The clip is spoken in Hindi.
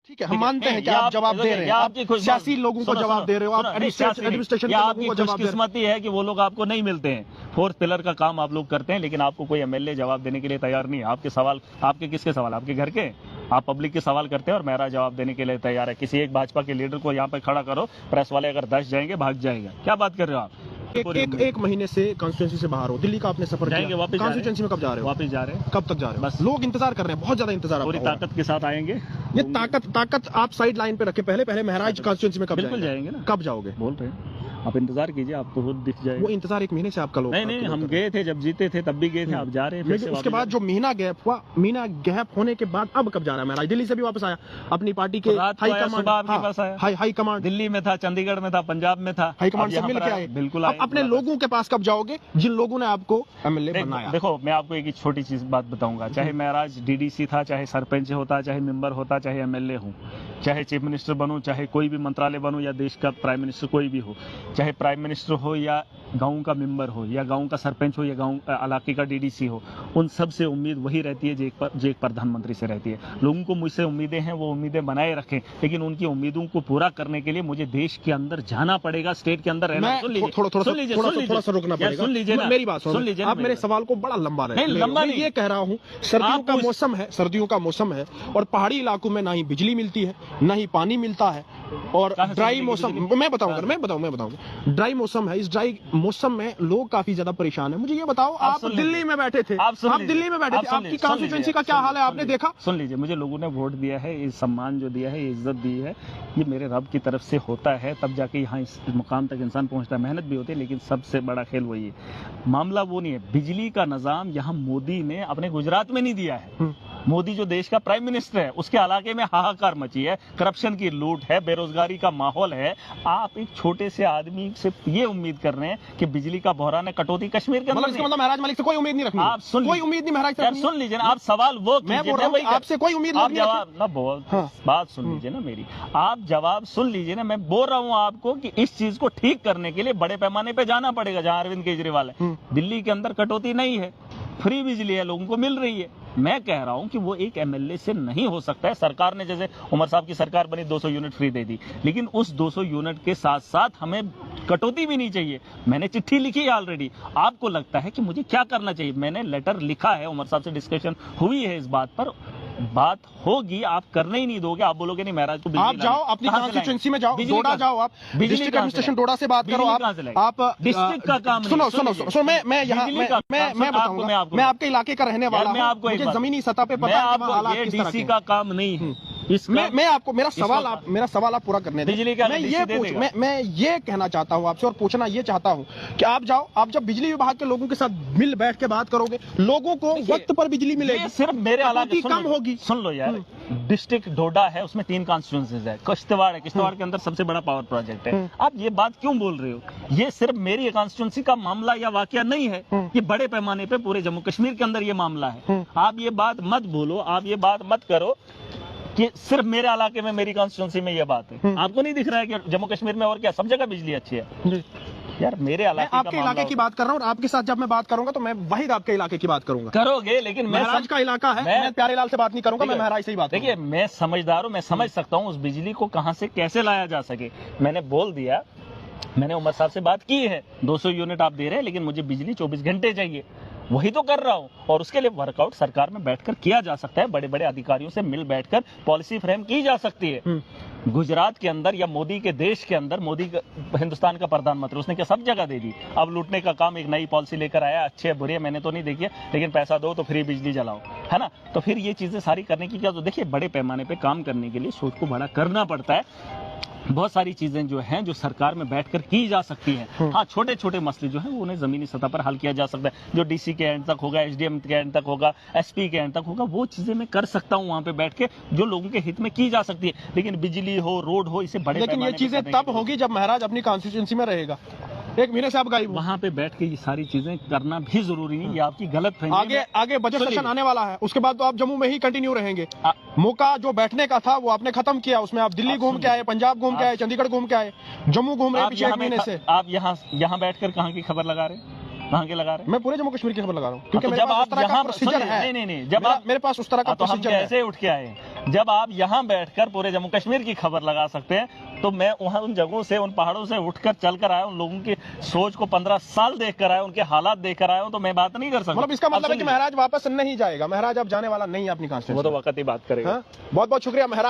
ठीक है, हम मानते हैं कि आप जवाब दे रहे हैं, आप सियासी लोगों को जवाब दे रहे हो, आप एडमिनिस्ट्रेशन के लोगों को जवाब दे रहे हो। किस्मत है कि वो लोग आपको नहीं मिलते हैं। फोर्थ पिलर का काम आप लोग करते हैं, लेकिन आपको कोई एमएलए जवाब देने के लिए तैयार नहीं है। आपके सवाल, आपके किसके सवाल? आपके घर के। आप पब्लिक के सवाल करते हैं और मेरा जवाब देने के लिए तैयार है। किसी एक भाजपा के लीडर को यहाँ पे खड़ा करो, प्रेस वाले अगर 10 जाएंगे भाग जाएगा। क्या बात कर रहे हो आप? एक महीने से कॉन्स्टिट्यूंसी से बाहर हो, दिल्ली का आपने सफर जाएंगे, किया, वापस कॉन्स्टिट्यूंसी में कब जा रहे हो? वापस जा रहे हैं। कब तक जा रहे हो? बस लोग इंतजार कर रहे हैं, बहुत ज्यादा इंतजार पूरी आपका ताकत के साथ आएंगे। ये ताकत आप साइड लाइन पे रखे, पहले महराज कॉन्स्टिट्यूंसी में कब बिल्कुल जाएंगे ना। कब जाओगे? बोल रहे हैं, आप इंतजार कीजिए, आपको खुद दिख जाएगा। वो इंतजार एक महीने से आपका लोग नहीं, हम गए थे जब जीते थे, तब भी गए थे, आप जा रहे हैं। लेकिन उसके बाद जो महीना गैप हुआ, महीना गैप होने के बाद अब कब जा रहा है महराज? दिल्ली से भी वापस आया, अपनी पार्टी के हाई कमांड, दिल्ली में था, चंडीगढ़ में था, पंजाब में था, हाई कमांड से मिल के आए। बिल्कुल अपने लोगों के पास कब जाओगे जिन लोगों ने आपको एमएलए बनाया? देखो, मैं आपको एक छोटी चीज बात बताऊंगा। चाहे महराज डीडीसी था, चाहे सरपंच होता, चाहे मेंबर होता, चाहे एमएलए हूँ, चाहे चीफ मिनिस्टर बनूं, चाहे कोई भी मंत्रालय बनूं, या देश का प्राइम मिनिस्टर कोई भी हो, चाहे प्राइम मिनिस्टर हो या गांव का मेंबर हो या गांव का सरपंच हो या गांव इलाके का डीडीसी हो, उन सब से उम्मीद वही रहती है जो एक प्रधानमंत्री से रहती है। लोगों को मुझसे उम्मीदें हैं, वो उम्मीदें बनाए रखें, लेकिन उनकी उम्मीदों को पूरा करने के लिए मुझे देश के अंदर जाना पड़ेगा, स्टेट के अंदर रहना। सुन लीजिए, थोड़ा सा रुकना पड़ेगा, सुन लीजिए ना, मेरी बात सुन लीजिए। आप मेरे सवाल को बड़ा लंबा रहे, लंबा नहीं, ये कह रहा हूँ, सर्दियों का मौसम है और पहाड़ी इलाकों में ना ही बिजली मिलती है, ना ही पानी मिलता है, और ड्राई मौसम, मैं बताऊंगा, ड्राई मौसम है। इस ड्राई मौसम में लोग काफी ज्यादा परेशान है। मुझे ये बताओ, आप दिल्ली में बैठे थे, आप दिल्ली में बैठे थे, आपकी कॉन्स्टिट्यूएंसी का क्या हाल है, आपने देखा? सुन लीजिए, मुझे लोगों ने वोट दिया है, ये सम्मान जो दिया है, ये इज्जत दी है, ये मेरे रब की तरफ से होता है, तब जाके यहाँ इस मुकाम तक इंसान पहुंचता है। मेहनत भी होती है, लेकिन सबसे बड़ा खेल वही है। मामला वो नहीं है, बिजली का निजाम यहाँ मोदी ने अपने गुजरात में नहीं दिया है। मोदी जो देश का प्राइम मिनिस्टर है, उसके इलाके में हाहाकार मची है, करप्शन की लूट है, बेरोजगारी का माहौल है। आप एक छोटे से आदमी से ये उम्मीद कर रहे हैं कि बिजली का बहरान है, कटौती कश्मीर के अंदर। मतलब महराज मलिक से कोई उम्मीद नहीं रखनी। आप कोई उम्मीद नहीं महराज से। सुन लीजिए ना, आप सवाल वो मैं बोल रहा हूं, आपसे कोई उम्मीद नहीं। जवाब ना बोल, बात सुन लीजिए ना मेरी, आप जवाब सुन लीजिए ना। मैं बोल रहा हूँ आपको कि इस चीज को ठीक करने के लिए बड़े पैमाने पे जाना पड़ेगा, जहाँ अरविंद केजरीवाल है। दिल्ली के अंदर कटौती नहीं है, फ्री बिजली है, लोगों को मिल रही है। मैं कह रहा हूं कि वो एक एमएलए से नहीं हो सकता है। सरकार ने, जैसे उमर साहब की सरकार बनी, 200 यूनिट फ्री दे दी, लेकिन उस 200 यूनिट के साथ साथ हमें कटौती भी नहीं चाहिए। मैंने चिट्ठी लिखी है ऑलरेडी। आपको लगता है कि मुझे क्या करना चाहिए? मैंने लेटर लिखा है, उमर साहब से डिस्कशन हुई है इस बात पर, बात होगी, आप करने ही नहीं दोगे। आप बोलोगे नहीं महराज को, आप जाओ अपनी कॉन्स्टिट्यूएंसी में जाओ, डोडा जाओ, आप डिस्ट्रिक्ट एडमिनिस्ट्रेशन डोडा से बात करो। आप डिस्ट्रिक्ट का काम, सुनो, मैं यहाँ मैं बताऊंगा, मैं आपके इलाके का रहने वाला हूँ, मुझे जमीनी सतह पे पता है कि डीसी का काम नहीं है। मैं आपको मेरा सवाल आप पूरा करने दें। मैं ये कहना चाहता हूँ आपसे और पूछना ये चाहता हूँ कि आप जाओ, आप जब बिजली विभाग के लोगों के साथ मिल बैठ के बात करोगे, लोगों को वक्त पर बिजली मिलेगी, सिर्फ मेरे इलाके कम होगी। सुन लो यार, डिस्ट्रिक्ट डोडा है, उसमें 3 कॉन्स्टिट्यूएंसीज है, किश्तवाड़ है, किश्तवाड़ के अंदर सबसे बड़ा पावर प्रोजेक्ट है। आप ये बात क्यों बोल रहे हो? ये सिर्फ मेरी कॉन्स्टिट्यूएंसी का मामला या वाकया नहीं है, ये बड़े पैमाने पे पूरे जम्मू कश्मीर के अंदर ये मामला है। आप ये बात मत बोलो, आप ये बात मत करो कि सिर्फ मेरे इलाके में, मेरी कॉन्स्टिट्यूएंसी में ये बात है। आपको नहीं दिख रहा है कि जम्मू कश्मीर में और क्या सब जगह बिजली अच्छी है? यार मेरे इलाके, आपके इलाके की बात कर रहा हूँ, और आपके साथ जब मैं बात करूंगा तो मैं वही आपके इलाके की बात करूंगा। करोगे, लेकिन महराज का इलाका है, मैं प्यारेलाल से बात नहीं करूंगा, मैं महराज से ही बात। देखिए, मैं समझदार हूँ, मैं समझ सकता हूँ उस बिजली को कहां से कैसे लाया जा सके। मैंने बोल दिया, मैंने उमर साहब से बात की है, 200 यूनिट आप दे रहे हैं, लेकिन मुझे बिजली 24 घंटे चाहिए, वही तो कर रहा हूं। और उसके लिए वर्कआउट सरकार में बैठकर किया जा सकता है, बड़े बड़े अधिकारियों से मिल बैठकर पॉलिसी फ्रेम की जा सकती है। गुजरात के अंदर या मोदी के देश के अंदर, मोदी हिंदुस्तान का प्रधानमंत्री, उसने क्या सब जगह दे दी? अब लूटने का काम, एक नई पॉलिसी लेकर आया, अच्छे बुरे मैंने तो नहीं देखी है, लेकिन पैसा दो तो फ्री बिजली जलाओ, है ना? तो फिर ये चीजें सारी करने की क्या? तो देखिए, बड़े पैमाने पे काम करने के लिए सोच को बड़ा करना पड़ता है। बहुत सारी चीजें जो हैं, जो सरकार में बैठकर की जा सकती हैं। हाँ, छोटे छोटे मसले जो हैं वो उन्हें जमीनी सतह पर हल किया जा सकता है। जो डीसी के एंड तक होगा, एसडीएम के एंड तक होगा, एसपी के एंड तक होगा, वो चीजें मैं कर सकता हूँ वहां पे बैठ के, जो लोगों के हित में की जा सकती है। लेकिन बिजली हो, रोड हो, इसे बड़े, लेकिन ये चीजें तब होगी जब महराज अपनी कॉन्स्टिट्यूएंसी में रहेगा। एक महीने से आप गायब, वहां पे बैठ के ये सारी चीजें करना भी जरूरी नहीं, ये आपकी गलत फहमी। आगे बजट सेशन आने वाला है, उसके बाद तो आप जम्मू में ही कंटिन्यू रहेंगे। मौका जो बैठने का था वो आपने खत्म किया, उसमें आप दिल्ली घूम के आए, पंजाब घूम के आए, चंडीगढ़ घूम के आए, जम्मू घूम रहे पिछले 1 महीने से। आप यहाँ बैठकर कहाँ की खबर लगा रहे हैं? कहाँ के लगा रहे हैं? मैं पूरे जम्मू कश्मीर की खबर लगा रहा हूँ, क्योंकि तो मेरे जब पास आप उस तरह का यहाँ प्रोसीजर है। नहीं, जब आप मेरे पास उस तरह का तो हम प्रोसीजर है। कैसे उठ के आए? जब आप यहाँ बैठकर पूरे जम्मू कश्मीर की खबर लगा सकते हैं, तो मैं वहाँ उन जगहों से, उन पहाड़ों से उठकर चल कर आया, उन लोगों की सोच को 15 साल देख कर आया, उनके हालात देख कर आया हूँ, तो मैं बात नहीं कर सकता। मतलब इसका अब मतलब है कि सुनिए, महराज वापस नहीं जाएगा, महराज अब जाने वाला नहीं है अपनी वो कॉन्स्टिट्यूंसी। तो वक्त ही बात करेगा। बहुत बहुत शुक्रिया महराज।